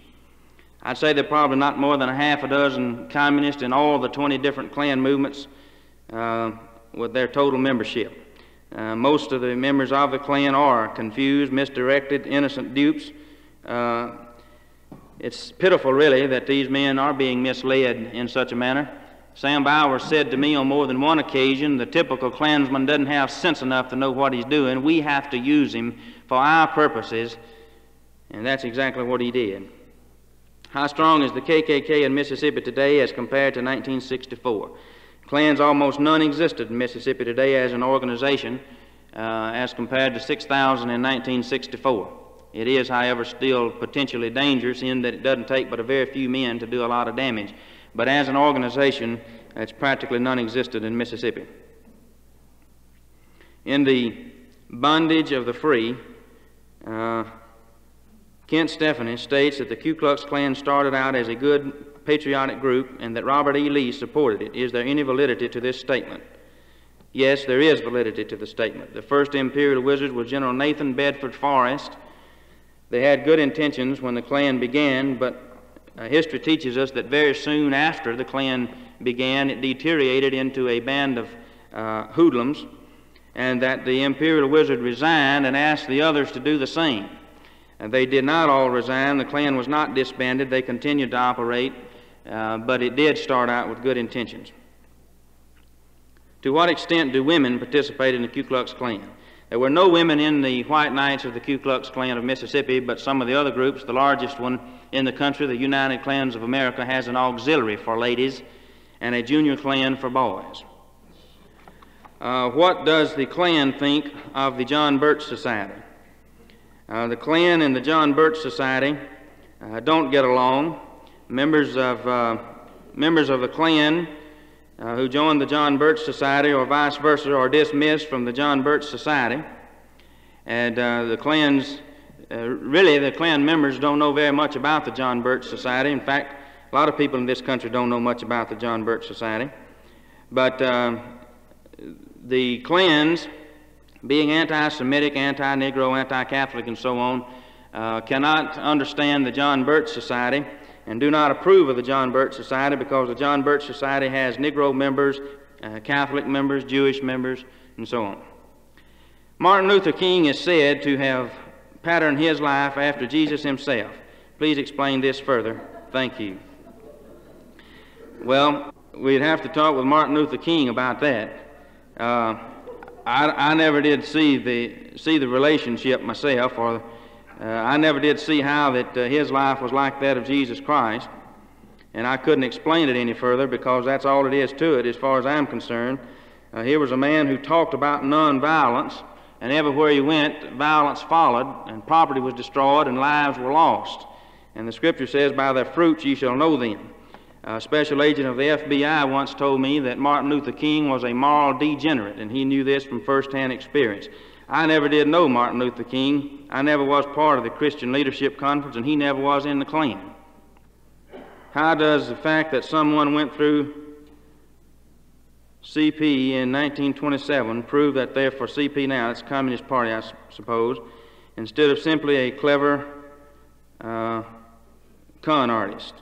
I'd say there are probably not more than a half a dozen communists in all the 20 different Klan movements with their total membership. Most of the members of the Klan are confused, misdirected, innocent dupes. It's pitiful, really, that these men are being misled in such a manner. Sam Bowers said to me on more than one occasion, the typical Klansman doesn't have sense enough to know what he's doing. We have to use him for our purposes, and that's exactly what he did. How strong is the KKK in Mississippi today as compared to 1964? Klans almost non-existent in Mississippi today as an organization as compared to 6,000 in 1964. It is, however, still potentially dangerous in that it doesn't take but a very few men to do a lot of damage. But as an organization, it's practically non-existent in Mississippi. In the Bondage of the Free, Kent Stephanie states that the Ku Klux Klan started out as a good patriotic group and that Robert E. Lee supported it. Is there any validity to this statement? Yes, there is validity to the statement. The first Imperial Wizard was General Nathan Bedford Forrest. They had good intentions when the Klan began, but history teaches us that very soon after the Klan began, it deteriorated into a band of hoodlums. and that the imperial wizard resigned and asked the others to do the same. And they did not all resign. The Klan was not disbanded. They continued to operate, but it did start out with good intentions. To what extent do women participate in the Ku Klux Klan? There were no women in the White Knights of the Ku Klux Klan of Mississippi, but some of the other groups, the largest one in the country, the United Klans of America, has an auxiliary for ladies and a junior Klan for boys. What does the Klan think of the John Birch Society? The Klan and the John Birch Society don't get along. Members of the Klan who join the John Birch Society or vice versa are dismissed from the John Birch Society. And the Klan members don't know very much about the John Birch Society. In fact, a lot of people in this country don't know much about the John Birch Society. But the Klans, being anti-Semitic, anti-Negro, anti-Catholic, and so on, cannot understand the John Birch Society and do not approve of the John Birch Society because the John Birch Society has Negro members, Catholic members, Jewish members, and so on. Martin Luther King is said to have patterned his life after Jesus himself. Please explain this further. Thank you. Well, we'd have to talk with Martin Luther King about that. I never did see the relationship myself, or I never did see how that his life was like that of Jesus Christ, and I couldn't explain it any further because that's all it is to it as far as I'm concerned. Here was a man who talked about nonviolence, and everywhere he went, violence followed, and property was destroyed, and lives were lost. And the Scripture says, "By their fruits ye shall know them." A special agent of the FBI once told me that Martin Luther King was a moral degenerate, and he knew this from first-hand experience. I never did know Martin Luther King. I never was part of the Christian Leadership Conference, and he never was in the Klan. How does the fact that someone went through CP in 1927 prove that they're for CP now? It's the Communist Party, I suppose, instead of simply a clever con artist.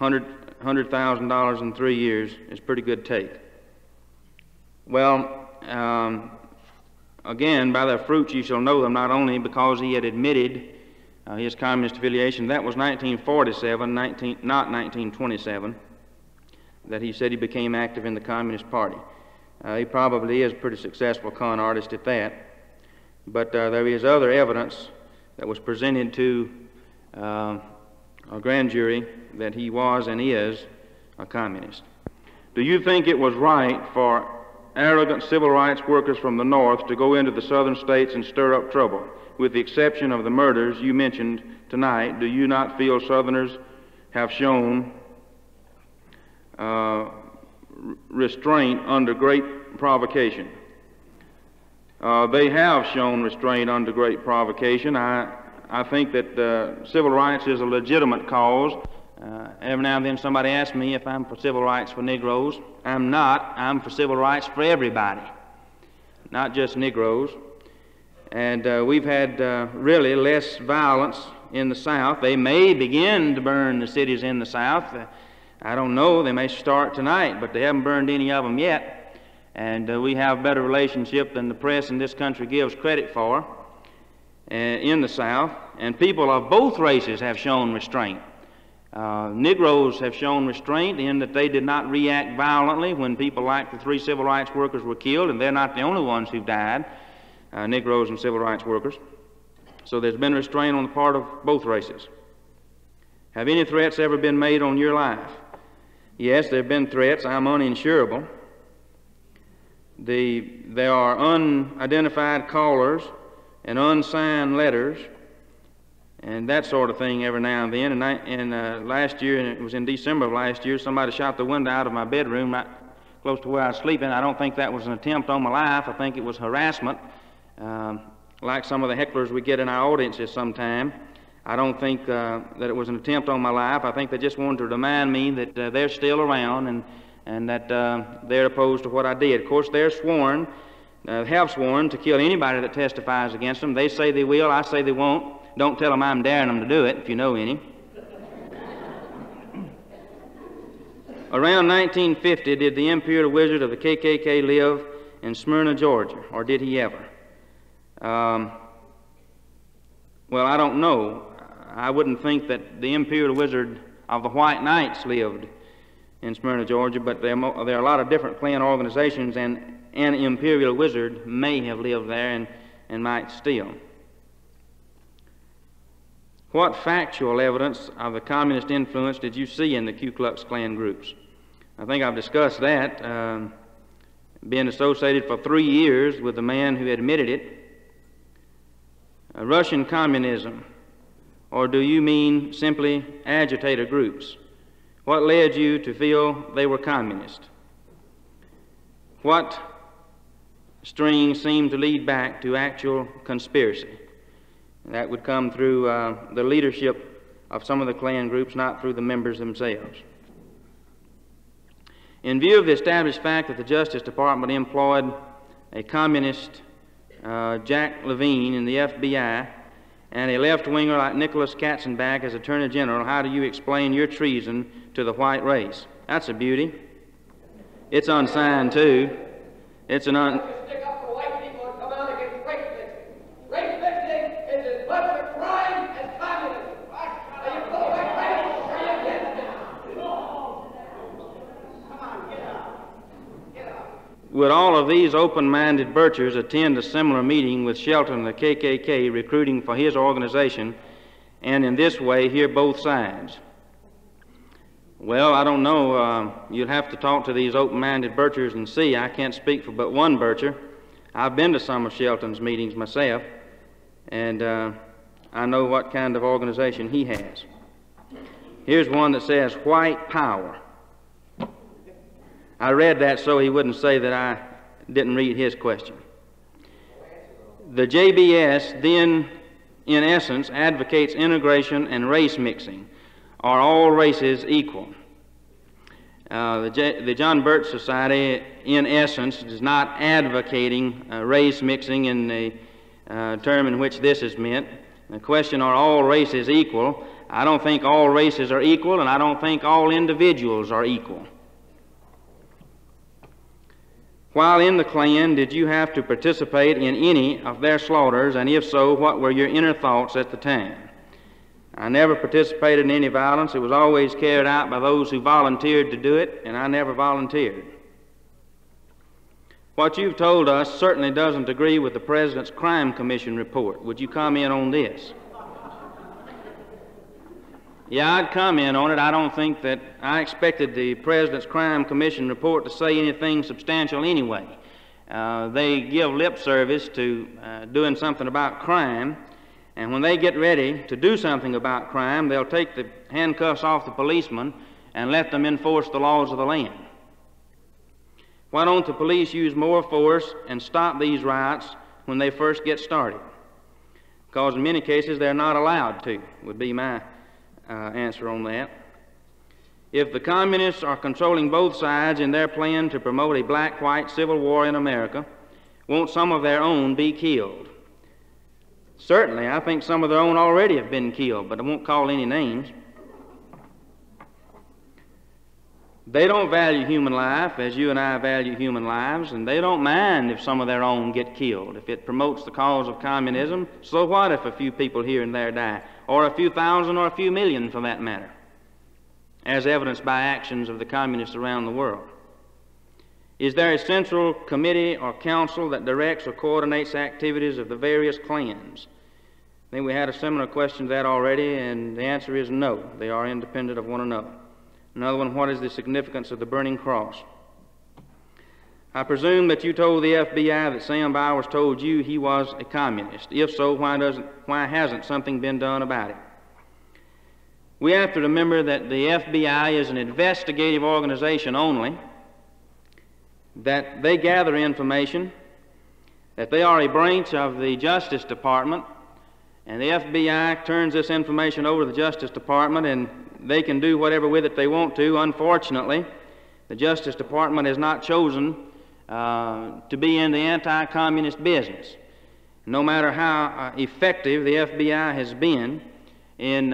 $100,000 in 3 years is a pretty good take. Well, again, by their fruits you shall know them, not only because he had admitted his communist affiliation. That was 1947, not 1927, that he said he became active in the Communist Party. He probably is a pretty successful con artist at that. But there is other evidence that was presented to a grand jury that he was and is a communist. Do you think it was right for arrogant civil rights workers from the North to go into the southern states and stir up trouble? With the exception of the murders you mentioned tonight, do you not feel Southerners have shown restraint under great provocation? They have shown restraint under great provocation. I think that civil rights is a legitimate cause. Every now and then somebody asks me if I'm for civil rights for Negroes. I'm not. I'm for civil rights for everybody, not just Negroes. And we've had really less violence in the South. They may begin to burn the cities in the South. I don't know. They may start tonight, but they haven't burned any of them yet. And we have a better relationship than the press in this country gives credit for in the South. And people of both races have shown restraint. Negroes have shown restraint in that they did not react violently when people like the 3 civil rights workers were killed, and they're not the only ones who died, Negroes and civil rights workers. So there's been restraint on the part of both races. Have any threats ever been made on your life? Yes, there have been threats. I'm uninsurable. There are unidentified callers and unsigned letters and that sort of thing every now and then. And last year, and it was in December of last year, somebody shot the window out of my bedroom right close to where I was sleeping. I don't think that was an attempt on my life. I think it was harassment, like some of the hecklers we get in our audiences sometime. I don't think that it was an attempt on my life. I think they just wanted to remind me that they're still around and that they're opposed to what I did. Of course, they're sworn, have sworn to kill anybody that testifies against them. They say they will. I say they won't. Don't tell them I'm daring them to do it, if you know any. Around 1950, did the imperial wizard of the KKK live in Smyrna, Georgia, or did he ever? Well, I don't know. I wouldn't think that the Imperial Wizard of the White Knights lived in Smyrna, Georgia, but there are a lot of different Klan organizations, and an Imperial Wizard may have lived there and might still. What factual evidence of the communist influence did you see in the Ku Klux Klan groups? I think I've discussed that, being associated for 3 years with the man who admitted it. Russian communism, or do you mean simply agitator groups? What led you to feel they were communist? What strings seemed to lead back to actual conspiracy? That would come through the leadership of some of the Klan groups, not through the members themselves. In view of the established fact that the Justice Department employed a communist, Jack Levine, in the FBI, and a left-winger like Nicholas Katzenbach as Attorney General, how do you explain your treason to the white race? That's a beauty. It's unsigned, too. It's an Stick up for white people and come out against race mixing. Race mixing is as much a crime as communism. Are you for white race or are you against it? Come on, get up. Get up. Would all of these open-minded birchers attend a similar meeting with Shelton and the KKK recruiting for his organization, and in this way hear both sides? Well, I don't know. You'll have to talk to these open-minded birchers and see. I can't speak for but one bircher. I've been to some of Shelton's meetings myself, and I know what kind of organization he has. Here's one that says, white power. I read that so he wouldn't say that I didn't read his question. The JBS then, in essence, advocates integration and race mixing. Are all races equal? The John Birch Society, in essence, is not advocating race mixing in the term in which this is meant. The question, are all races equal? I don't think all races are equal, and I don't think all individuals are equal. While in the Klan, did you have to participate in any of their slaughters, and if so, what were your inner thoughts at the time? I never participated in any violence. It was always carried out by those who volunteered to do it, and I never volunteered. What you've told us certainly doesn't agree with the President's Crime Commission report. Would you comment on this? Yeah, I'd comment on it. I don't think that I expected the President's Crime Commission report to say anything substantial anyway. They give lip service to doing something about crime, and when they get ready to do something about crime, they'll take the handcuffs off the policemen and let them enforce the laws of the land. Why don't the police use more force and stop these riots when they first get started? Because in many cases they're not allowed to, would be my answer on that. If the communists are controlling both sides in their plan to promote a black-white civil war in America, won't some of their own be killed? Certainly, I think some of their own already have been killed, but I won't call any names. They don't value human life as you and I value human lives, and they don't mind if some of their own get killed. If it promotes the cause of communism, so what if a few people here and there die, or a few thousand or a few million for that matter, as evidenced by actions of the communists around the world? Is there a central committee or council that directs or coordinates activities of the various clans? I think we had a similar question to that already, and the answer is no. They are independent of one another. Another one, what is the significance of the burning cross? I presume that you told the FBI that Sam Bowers told you he was a communist. If so, why hasn't something been done about it? We have to remember that the FBI is an investigative organization only, that they gather information, that they are a branch of the Justice Department, and the FBI turns this information over to the Justice Department, and they can do whatever with it they want to. Unfortunately, the Justice Department has not chosen to be in the anti-communist business. No matter how effective the FBI has been in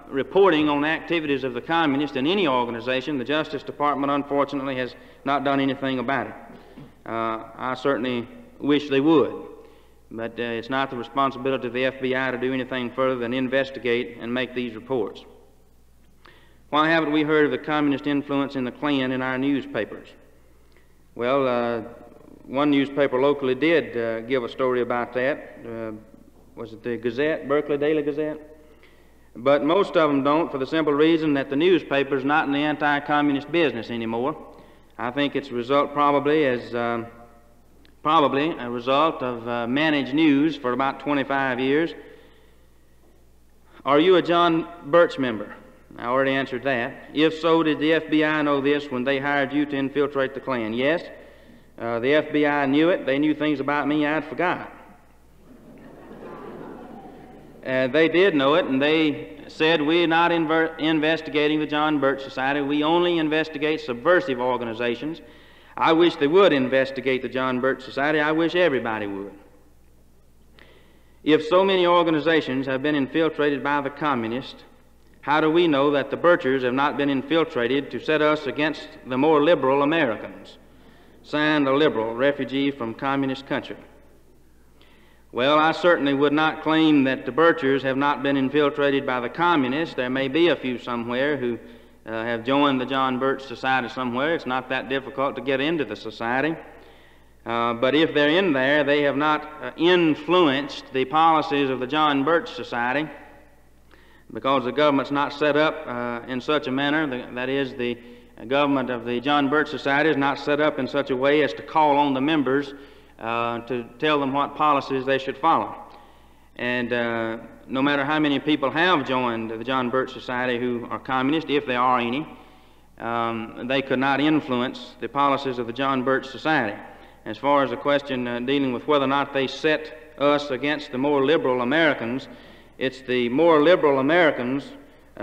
reporting on activities of the communists in any organization, the Justice Department, unfortunately, has not done anything about it. I certainly wish they would. But it's not the responsibility of the FBI to do anything further than investigate and make these reports. Why haven't we heard of the communist influence in the Klan in our newspapers? Well, one newspaper locally did give a story about that. Was it the Gazette, Berkeley Daily Gazette? But most of them don't, for the simple reason that the newspaper's not in the anti-communist business anymore. I think it's a result probably a result of managed news for about 25 years. Are you a John Birch member? I already answered that. If so, did the FBI know this when they hired you to infiltrate the Klan? Yes. The FBI knew it. They knew things about me I'd forgot. They did know it, and they said, we're not investigating the John Birch Society. We only investigate subversive organizations. I wish they would investigate the John Birch Society. I wish everybody would. If so many organizations have been infiltrated by the communists, how do we know that the Birchers have not been infiltrated to set us against the more liberal Americans? Signed, a liberal refugee from communist country. Well, I certainly would not claim that the Birchers have not been infiltrated by the communists. There may be a few somewhere who have joined the John Birch Society somewhere. It's not that difficult to get into the society. But if they're in there, they have not influenced the policies of the John Birch Society, because the government's not set up in such a manner, that is, the government of the John Birch Society is not set up in such a way as to call on the members to tell them what policies they should follow. And no matter how many people have joined the John Birch Society who are communist, if there are any, they could not influence the policies of the John Birch Society. As far as the question dealing with whether or not they set us against the more liberal Americans, it's the more liberal Americans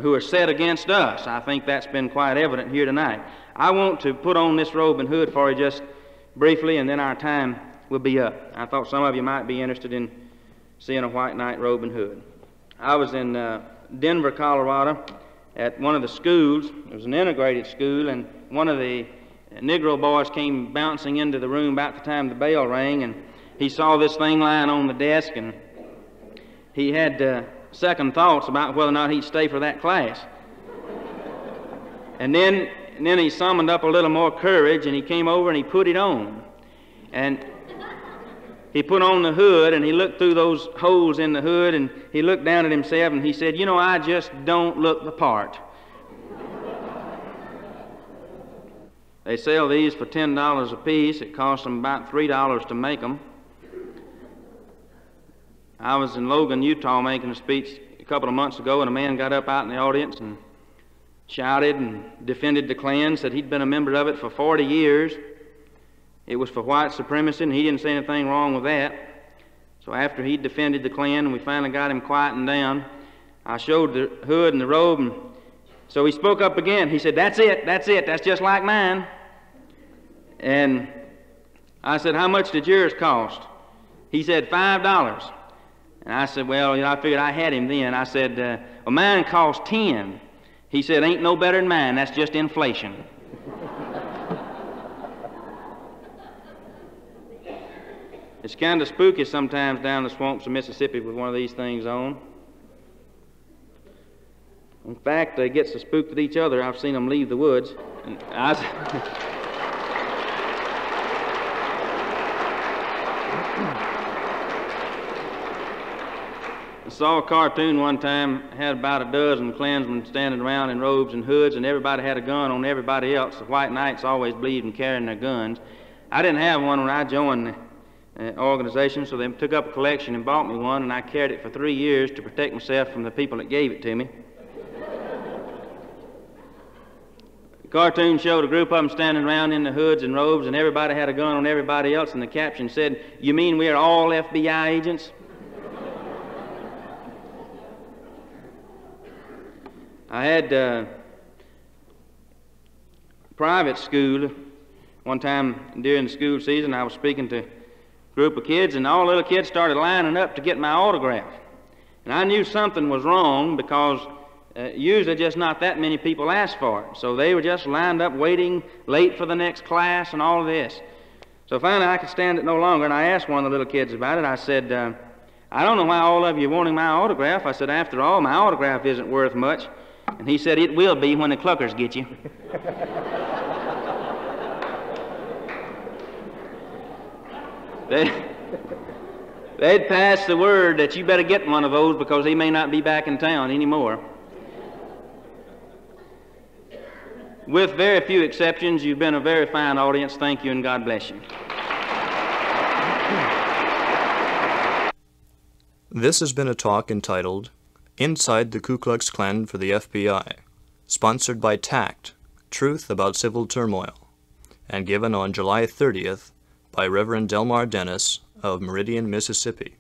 who are set against us. I think that's been quite evident here tonight. I want to put on this robe and hood for you just briefly, and then our time will be up. I thought some of you might be interested in seeing a white knight robe and hood. I was in Denver, Colorado, at one of the schools. It was an integrated school, and one of the Negro boys came bouncing into the room about the time the bell rang, and he saw this thing lying on the desk, and he had second thoughts about whether or not he'd stay for that class. And then he summoned up a little more courage, and he came over and he put it on. And he put on the hood, and he looked through those holes in the hood, and he looked down at himself, and he said, you know, I just don't look the part. They sell these for $10 a piece. It costs them about $3 to make them. I was in Logan, Utah, making a speech a couple of months ago, and a man got up out in the audience and shouted and defended the Klan, said he'd been a member of it for 40 years. It was for white supremacy, and he didn't say anything wrong with that. So after he defended the Klan, and we finally got him quietened down, I showed the hood and the robe, and so he spoke up again. He said, that's it, that's just like mine. And I said, how much did yours cost? He said, $5. And I said, well, you know, I figured I had him then. I said, well, mine cost 10. He said, ain't no better than mine, that's just inflation. It's kind of spooky sometimes down the swamps of Mississippi with one of these things on. In fact, they get so spooked at each other, I've seen them leave the woods. And I saw a cartoon one time, had about a dozen Klansmen standing around in robes and hoods, and everybody had a gun on everybody else. The white knights always believed in carrying their guns. I didn't have one when I joined the organization, so they took up a collection and bought me one, and I carried it for 3 years to protect myself from the people that gave it to me. The cartoon showed a group of them standing around in the hoods and robes, and everybody had a gun on everybody else, and the caption said, "You mean we are all FBI agents?" I had private school. One time during the school season, I was speaking to a group of kids, and all the little kids started lining up to get my autograph. And I knew something was wrong, because usually just not that many people asked for it. So they were just lined up waiting late for the next class and all of this. So finally I could stand it no longer, and I asked one of the little kids about it. I said, I don't know why all of you are wanting my autograph. I said, after all, my autograph isn't worth much. And he said, it will be when the cluckers get you. They'd passed the word that you better get one of those because he may not be back in town anymore. With very few exceptions, you've been a very fine audience. Thank you, and God bless you. This has been a talk entitled Inside the Ku Klux Klan for the FBI, sponsored by TACT, Truth About Civil Turmoil, and given on July 30th by Reverend Delmar Dennis of Meridian, Mississippi.